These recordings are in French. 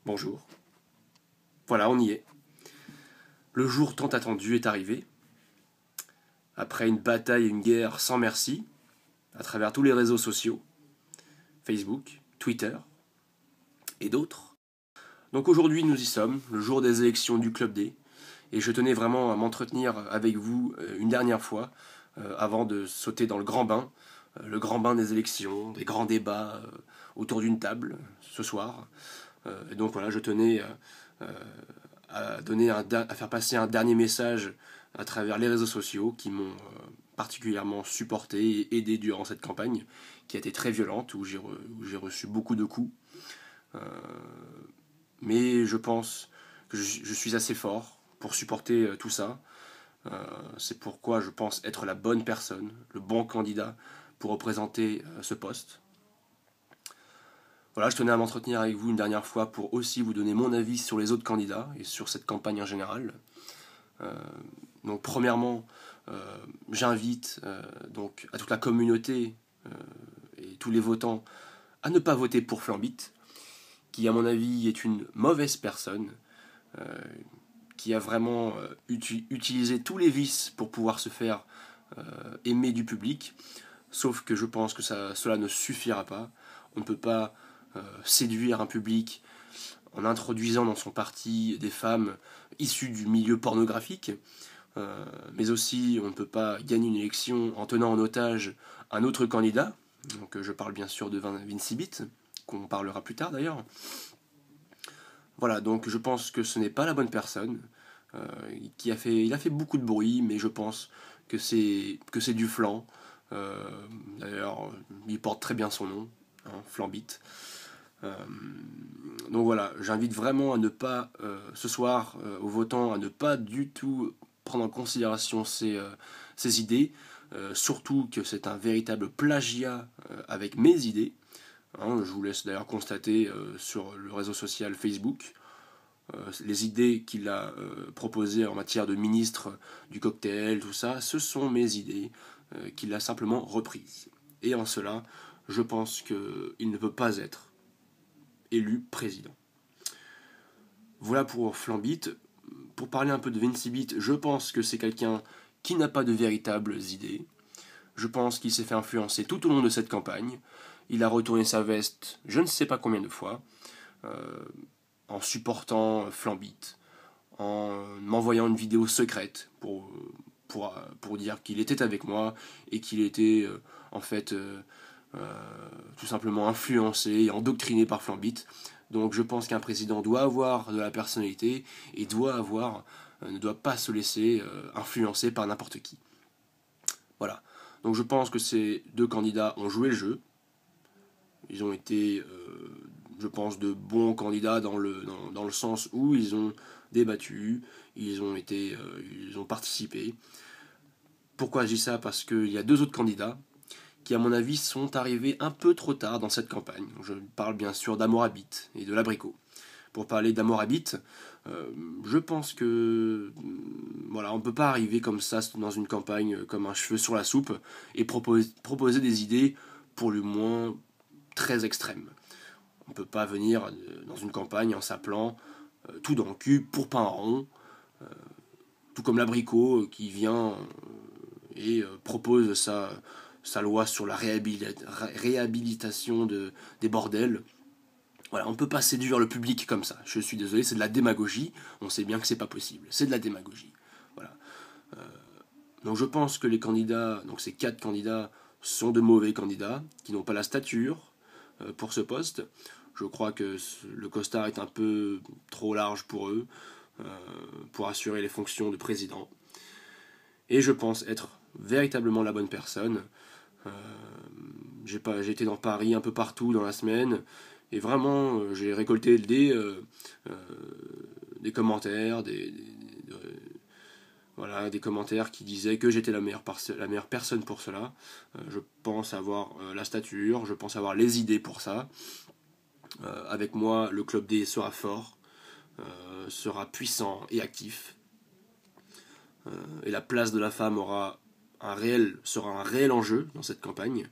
Bonjour. Voilà, on y est. Le jour tant attendu est arrivé. Après une bataille et une guerre sans merci, à travers tous les réseaux sociaux, Facebook, Twitter et d'autres. Donc aujourd'hui nous y sommes, le jour des élections du Club D, et je tenais vraiment à m'entretenir avec vous une dernière fois, avant de sauter dans le grand bain des élections, des grands débats autour d'une table ce soir. Et donc voilà, je tenais à faire passer un dernier message à travers les réseaux sociaux qui m'ont particulièrement supporté et aidé durant cette campagne qui a été très violente, où j'ai reçu beaucoup de coups. Euh, mais je pense que je suis assez fort pour supporter tout ça. C'est pourquoi je pense être la bonne personne, le bon candidat pour représenter ce poste. Voilà, je tenais à m'entretenir avec vous une dernière fois pour aussi vous donner mon avis sur les autres candidats et sur cette campagne en général. Euh, donc premièrement, j'invite donc à toute la communauté et tous les votants à ne pas voter pour Flambit, qui à mon avis est une mauvaise personne, euh, qui a vraiment utilisé tous les vices pour pouvoir se faire aimer du public, sauf que je pense que cela ne suffira pas. On ne peut pas séduire un public en introduisant dans son parti des femmes issues du milieu pornographique, mais aussi on ne peut pas gagner une élection en tenant en otage un autre candidat. Donc je parle bien sûr de Vinci Bit, qu'on parlera plus tard d'ailleurs. Voilà, donc je pense que ce n'est pas la bonne personne, il a fait beaucoup de bruit, mais je pense que c'est du flan. Euh, D'ailleurs, il porte très bien son nom, hein, Flambit. Euh, donc voilà, j'invite vraiment à ne pas, ce soir, aux votants, à ne pas du tout prendre en considération ces idées, surtout que c'est un véritable plagiat avec mes idées. Hein, je vous laisse d'ailleurs constater sur le réseau social Facebook les idées qu'il a proposées en matière de ministre du cocktail, tout ça, ce sont mes idées qu'il a simplement reprises. Et en cela, je pense qu'il ne peut pas être élu président. Voilà pour Flambit. Pour parler un peu de Vinci Bit, je pense que c'est quelqu'un qui n'a pas de véritables idées. Je pense qu'il s'est fait influencer tout au long de cette campagne. Il a retourné sa veste je ne sais pas combien de fois, euh, en supportant Flambit, en m'envoyant une vidéo secrète pour dire qu'il était avec moi et qu'il était en fait tout simplement influencé et endoctriné par Flambit. Donc je pense qu'un président doit avoir de la personnalité et ne doit pas se laisser influencer par n'importe qui. Voilà. Donc je pense que ces deux candidats ont joué le jeu. Ils ont été, je pense, de bons candidats dans le sens où ils ont débattu, ils ont participé. Pourquoi je dis ça? Parce qu'il y a deux autres candidats qui, à mon avis, sont arrivés un peu trop tard dans cette campagne. Je parle bien sûr d'Amorabit et de l'Abricot. Pour parler d'Amorabit, je pense que voilà, on ne peut pas arriver comme ça dans une campagne comme un cheveu sur la soupe et proposer des idées pour le moins très extrêmes. On ne peut pas venir dans une campagne en s'appelant tout dans le cul pour pain rond, tout comme l'Abricot qui vient et propose sa loi sur la réhabilitation des bordels. Voilà, on ne peut pas séduire le public comme ça. Je suis désolé, c'est de la démagogie. On sait bien que c'est pas possible. C'est de la démagogie. Voilà. Donc je pense que les candidats, donc ces quatre candidats, sont de mauvais candidats, qui n'ont pas la stature pour ce poste. Je crois que le costard est un peu trop large pour eux, pour assurer les fonctions de président. Et je pense être véritablement la bonne personne. Euh, j'ai été dans Paris un peu partout dans la semaine, et vraiment j'ai récolté des commentaires, voilà, des commentaires qui disaient que j'étais la meilleure personne pour cela. Je pense avoir la stature, je pense avoir les idées pour ça. Avec moi, le Club D sera fort, sera puissant et actif. Et la place de la femme sera un réel enjeu dans cette campagne.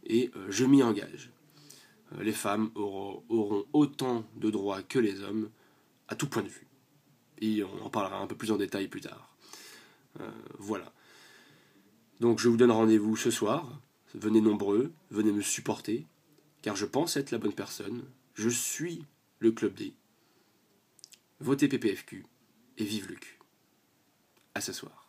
Et je m'y engage. les femmes auront autant de droits que les hommes, à tout point de vue. Et on en parlera un peu plus en détail plus tard. Voilà. Donc je vous donne rendez-vous ce soir. Venez nombreux, venez me supporter, car je pense être la bonne personne. Je suis le Club D. Votez PPFQ et vive le cul. À ce soir.